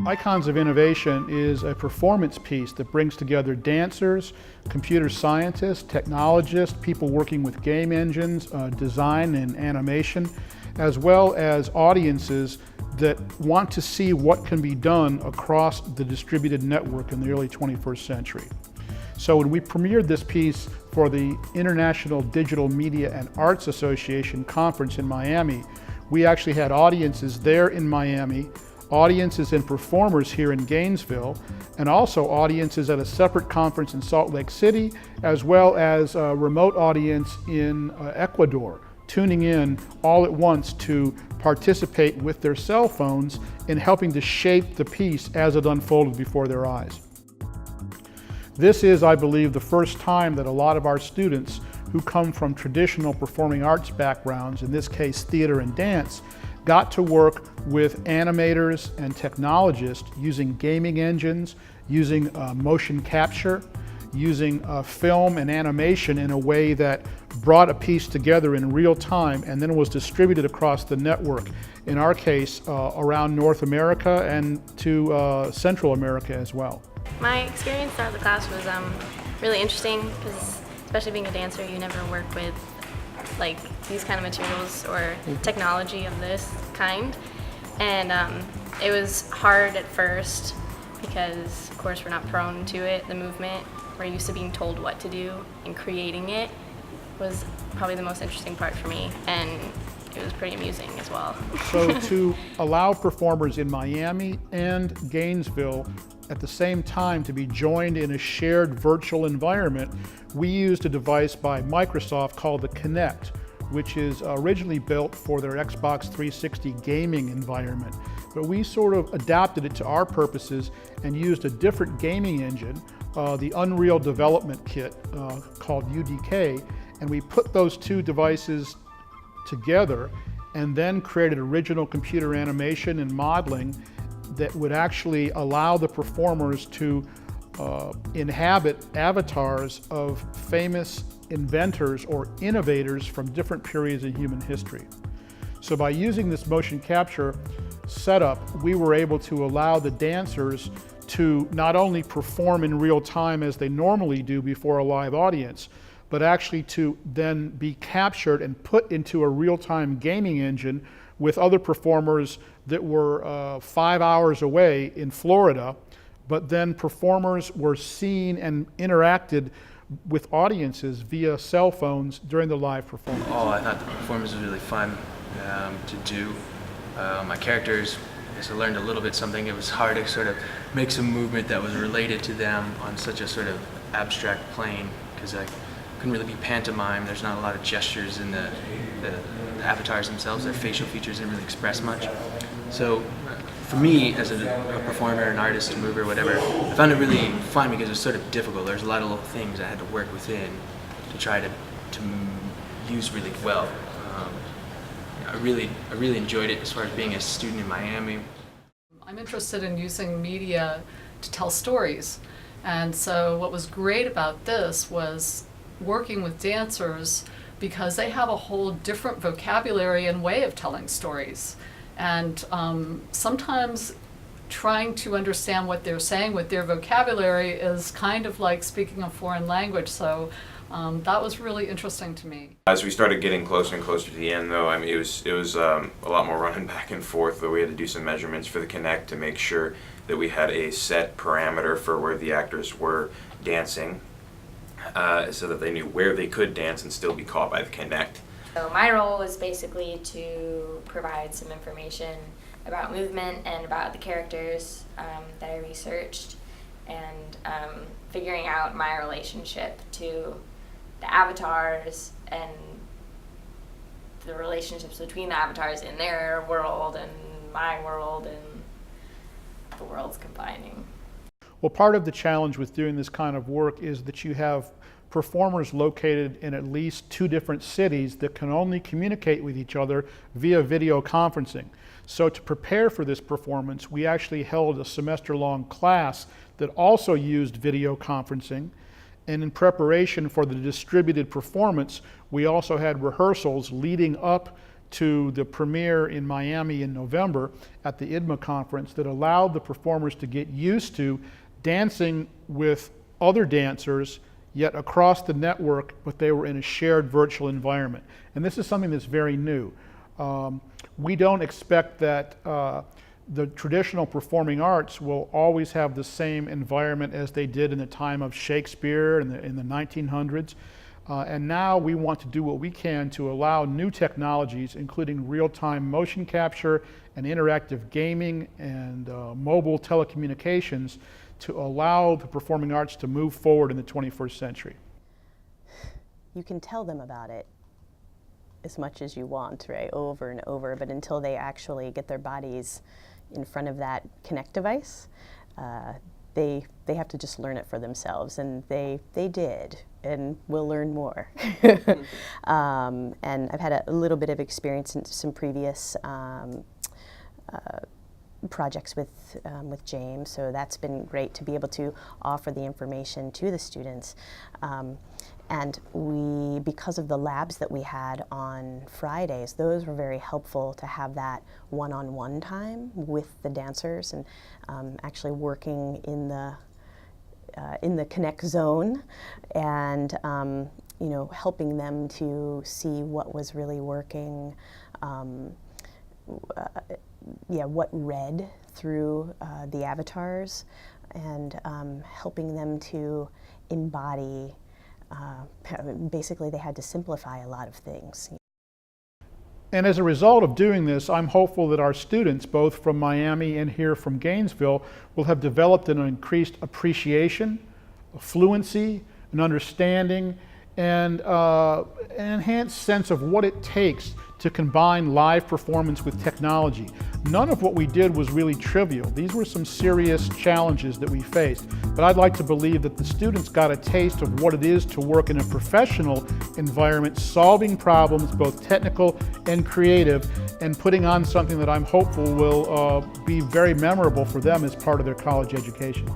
Icons of Innovation is a performance piece that brings together dancers, computer scientists, technologists, people working with game engines, design and animation, as well as audiences that want to see what can be done across the distributed network in the early 21st century. So when we premiered this piece for the International Digital Media and Arts Association conference in Miami, we actually had audiences there in Miami, audiences and performers here in Gainesville, and also audiences at a separate conference in Salt Lake City, as well as a remote audience in Ecuador, tuning in all at once to participate with their cell phones in helping to shape the piece as it unfolded before their eyes. This is, I believe, the first time that a lot of our students who come from traditional performing arts backgrounds, in this case theater and dance, got to work with animators and technologists using gaming engines, using motion capture, using film and animation in a way that brought a piece together in real time and then was distributed across the network, in our case around North America and to Central America as well. My experience throughout the class was really interesting because, especially being a dancer, you never work with like these kind of materials or technology of this kind, and it was hard at first because of course we're not prone to it, the movement. We're used to being told what to do, and creating it was probably the most interesting part for me, and it was pretty amusing as well. So to allow performers in Miami and Gainesville at the same time to be joined in a shared virtual environment, we used a device by Microsoft called the Kinect, which is originally built for their Xbox 360 gaming environment. But we sort of adapted it to our purposes and used a different gaming engine, the Unreal Development Kit called UDK, and we put those two devices together and then created original computer animation and modeling that would actually allow the performers to inhabit avatars of famous inventors or innovators from different periods in human history. So by using this motion capture setup, we were able to allow the dancers to not only perform in real time as they normally do before a live audience, but actually to then be captured and put into a real-time gaming engine with other performers that were 5 hours away in Florida, but then performers were seen and interacted with audiences via cell phones during the live performance. Oh, I thought the performance was really fun to do. My characters, I learned a little bit something. It was hard to sort of make some movement that was related to them on such a sort of abstract plane, because I couldn't really be pantomime. There's not a lot of gestures in the avatars themselves. Their facial features didn't really express much. So for me, as a performer, an artist, a mover, whatever, I found it really fun because it was sort of difficult. There's a lot of little things I had to work within to try to use really well. I really enjoyed it as far as being a student in Miami. I'm interested in using media to tell stories, and so what was great about this was working with dancers because they have a whole different vocabulary and way of telling stories, and sometimes trying to understand what they're saying with their vocabulary is kind of like speaking a foreign language, so that was really interesting to me. As we started getting closer and closer to the end, though, I mean, it was a lot more running back and forth. Though we had to do some measurements for the Kinect to make sure that we had a set parameter for where the actors were dancing, so that they knew where they could dance and still be caught by the Kinect. So my role was basically to provide some information about movement and about the characters that I researched, and figuring out my relationship to the avatars and the relationships between the avatars in their world and my world and the worlds combining. Well, part of the challenge with doing this kind of work is that you have performers located in at least 2 different cities that can only communicate with each other via video conferencing. So to prepare for this performance, we actually held a semester-long class that also used video conferencing. And in preparation for the distributed performance, we also had rehearsals leading up to the premiere in Miami in November at the IDMA conference that allowed the performers to get used to dancing with other dancers, yet across the network, but they were in a shared virtual environment. And this is something that's very new. We don't expect that the traditional performing arts will always have the same environment as they did in the time of Shakespeare in the 1900s. And now we want to do what we can to allow new technologies, including real-time motion capture and interactive gaming and mobile telecommunications, to allow the performing arts to move forward in the 21st century. You can tell them about it as much as you want, right, over and over, but until they actually get their bodies in front of that Kinect device, they have to just learn it for themselves, and they did, and will learn more. And I've had a little bit of experience in some previous projects with James, so that's been great to be able to offer the information to the students. And we, because of the labs that we had on Fridays, those were very helpful to have that one-on-one time with the dancers, and actually working in the Kinect zone, and you know, helping them to see what was really working, what read through the avatars, and helping them to embody. Basically, they had to simplify a lot of things. And as a result of doing this, I'm hopeful that our students, both from Miami and here from Gainesville, will have developed an increased appreciation, a fluency, an understanding, and an enhanced sense of what it takes to combine live performance with technology. None of what we did was really trivial. These were some serious challenges that we faced. But I'd like to believe that the students got a taste of what it is to work in a professional environment, solving problems, both technical and creative, and putting on something that I'm hopeful will be very memorable for them as part of their college education.